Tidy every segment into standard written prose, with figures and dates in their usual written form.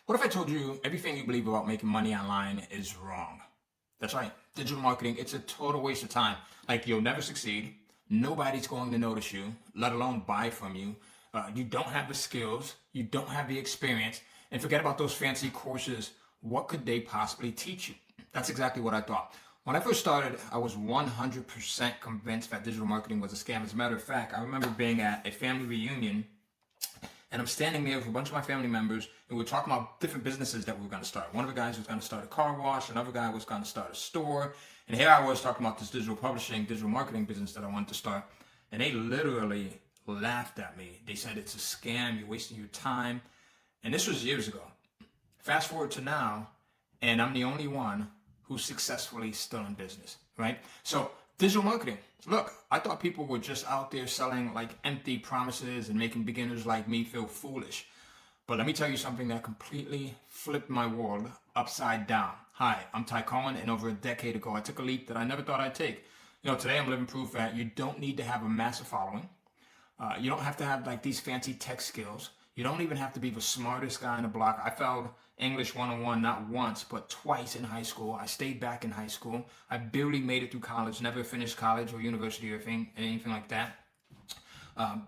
What if I told you everything you believe about making money online is wrong? That's right. Digital marketing, it's a total waste of time. Like, you'll never succeed. Nobody's going to notice you, let alone buy from you. You don't have the skills. You don't have the experience. And forget about those fancy courses. What could they possibly teach you? That's exactly what I thought. When I first started, I was 100% convinced that digital marketing was a scam. As a matter of fact, I remember being at a family reunion and I'm standing there with a bunch of my family members, and we were talking about different businesses that we were going to start. One of the guys was going to start a car wash, another guy was going to start a store, and here I was talking about this digital publishing, digital marketing business that I wanted to start, and they literally laughed at me. They said, it's a scam, you're wasting your time, and this was years ago. Fast forward to now, and I'm the only one who's successfully still in business, right? So digital marketing. Look, I thought people were just out there selling like empty promises and making beginners like me feel foolish. But let me tell you something that completely flipped my world upside down. Hi, I'm Ty Cohen, and over a decade ago, I took a leap that I never thought I'd take. Today I'm living proof that you don't need to have a massive following. You don't have to have like these fancy tech skills. You don't even have to be the smartest guy in the block. I failed English 101 not once, but twice in high school. I stayed back in high school. I barely made it through college, never finished college or university or anything like that.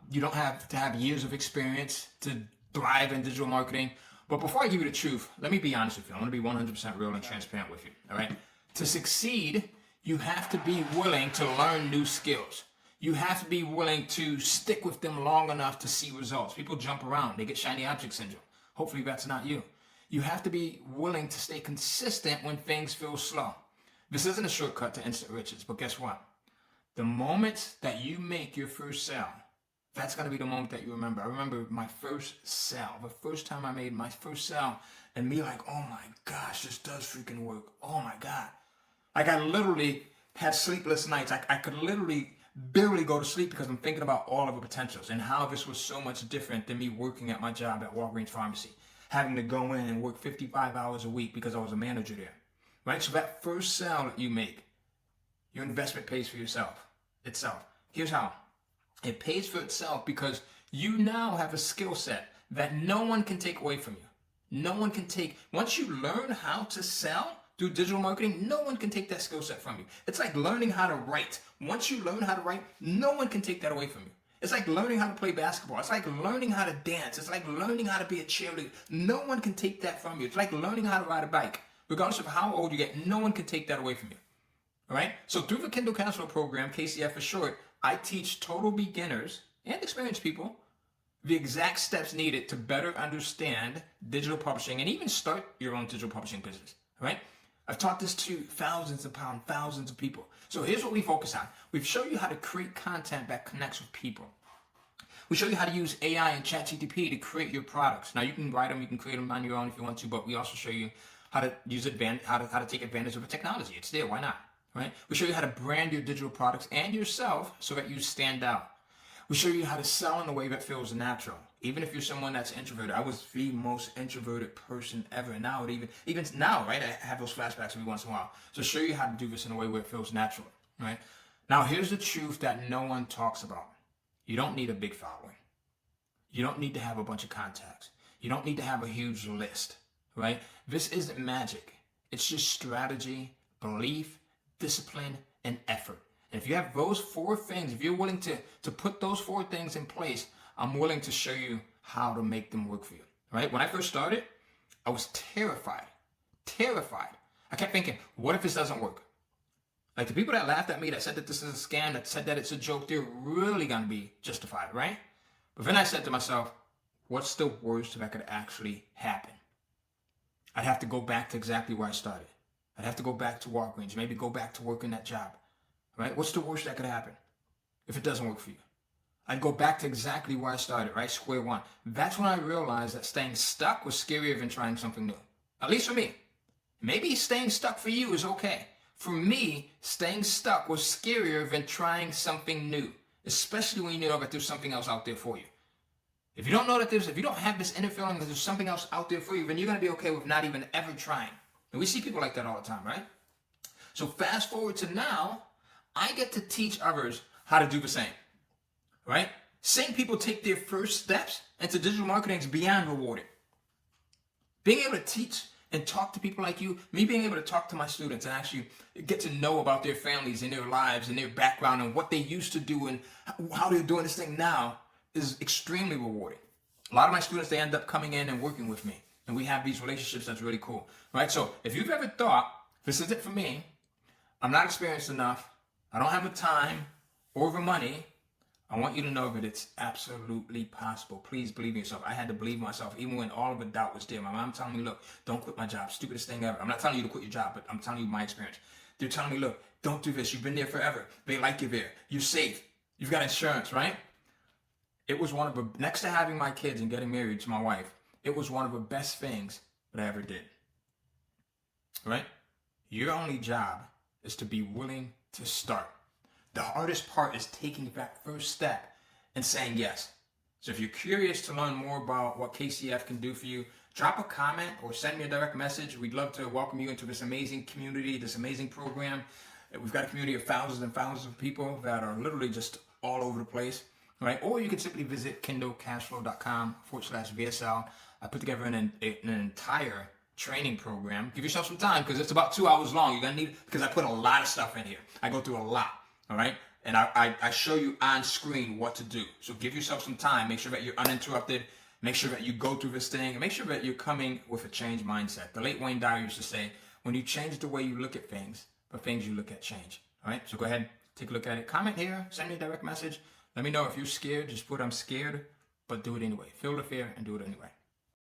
You don't have to have years of experience to thrive in digital marketing. But before I give you the truth, let me be honest with you. I'm going to be 100% real and transparent with you. All right. To succeed, you have to be willing to learn new skills. You have to be willing to stick with them long enough to see results. People jump around. They get shiny object syndrome. Hopefully that's not you. You have to be willing to stay consistent when things feel slow. This isn't a shortcut to instant riches, but guess what? The moment that you make your first sale, that's going to be the moment that you remember. I remember my first sale, the first time I made my first sale, and me like, oh my gosh, this does freaking work. Oh my God. Like, I literally had sleepless nights. I could literally barely go to sleep because I'm thinking about all of the potentials and how this was so much different than me working at my job at Walgreens Pharmacy, having to go in and work 55 hours a week because I was a manager there, right? So that first sale that you make, your investment pays for itself. Here's how. It pays for itself because you now have a skill set that no one can take away from you. No one can take, once you learn how to sell through digital marketing, no one can take that skill set from you. It's like learning how to write. Once you learn how to write, no one can take that away from you. It's like learning how to play basketball. It's like learning how to dance. It's like learning how to be a cheerleader. No one can take that from you. It's like learning how to ride a bike. Regardless of how old you get, no one can take that away from you. All right? So through the Kindle Counselor program, KCF for short, I teach total beginners and experienced people the exact steps needed to better understand digital publishing and even start your own digital publishing business. All right? I've taught this to thousands of people. So here's what we focus on. We've shown you how to create content that connects with people. We show you how to use AI and ChatGPT to create your products. Now you can write them, you can create them on your own if you want to, but we also show you how to use how to take advantage of the technology. It's there, why not? Right? We show you how to brand your digital products and yourself so that you stand out. We show you how to sell in a way that feels natural. Even if you're someone that's introverted. I was the most introverted person ever. And now, even now, right, I have those flashbacks every once in a while. So show you how to do this in a way where it feels natural, right? Now, here's the truth that no one talks about. You don't need a big following. You don't need to have a bunch of contacts. You don't need to have a huge list, right? This isn't magic. It's just strategy, belief, discipline, and effort. And if you have those four things, if you're willing to put those four things in place, I'm willing to show you how to make them work for you, right? When I first started, I was terrified. I kept thinking, what if this doesn't work? Like the people that laughed at me, that said that this is a scam, that said that it's a joke, they're really going to be justified, right? But then I said to myself, what's the worst that could actually happen? I'd have to go back to exactly where I started. I'd have to go back to Walgreens, maybe go back to working that job, right? What's the worst that could happen if it doesn't work for you? I'd go back to exactly where I started, right? Square one. That's when I realized that staying stuck was scarier than trying something new. At least for me. Maybe staying stuck for you is okay. For me, staying stuck was scarier than trying something new, especially when you know that there's something else out there for you. If you don't know that if you don't have this inner feeling that there's something else out there for you, then you're going to be okay with not even ever trying. And we see people like that all the time, right? So fast forward to now, I get to teach others how to do the same. Right? Seeing people take their first steps into digital marketing is beyond rewarding. Being able to teach and talk to people like you, me being able to talk to my students and actually get to know about their families and their lives and their background and what they used to do and how they're doing this thing now is extremely rewarding. A lot of my students, they end up coming in and working with me. And we have these relationships that's really cool, right? So if you've ever thought, this is it for me, I'm not experienced enough, I don't have the time or the money, I want you to know that it's absolutely possible. Please believe in yourself. I had to believe in myself even when all of the doubt was there. My mom telling me, look, don't quit my job. Stupidest thing ever. I'm not telling you to quit your job, but I'm telling you my experience. They're telling me, look, don't do this. You've been there forever. They like you there. You're safe. You've got insurance, right? It was one of the, next to having my kids and getting married to my wife, it was one of the best things that I ever did, right? Your only job is to be willing to start. The hardest part is taking that first step and saying yes. So if you're curious to learn more about what KCF can do for you, drop a comment or send me a direct message. We'd love to welcome you into this amazing community, this amazing program. We've got a community of thousands and thousands of people that are literally just all over the place, right? Or you can simply visit kindlecashflow.com/VSL. I put together an entire training program. Give yourself some time because it's about 2 hours long. You're going to need, because I put a lot of stuff in here. I go through a lot. All right. And I show you on screen what to do. So give yourself some time. Make sure that you're uninterrupted. Make sure that you go through this thing. And make sure that you're coming with a changed mindset. The late Wayne Dyer used to say, when you change the way you look at things, the things you look at change. All right. So go ahead, take a look at it. Comment here. Send me a direct message. Let me know if you're scared. Just put I'm scared, but do it anyway. Feel the fear and do it anyway.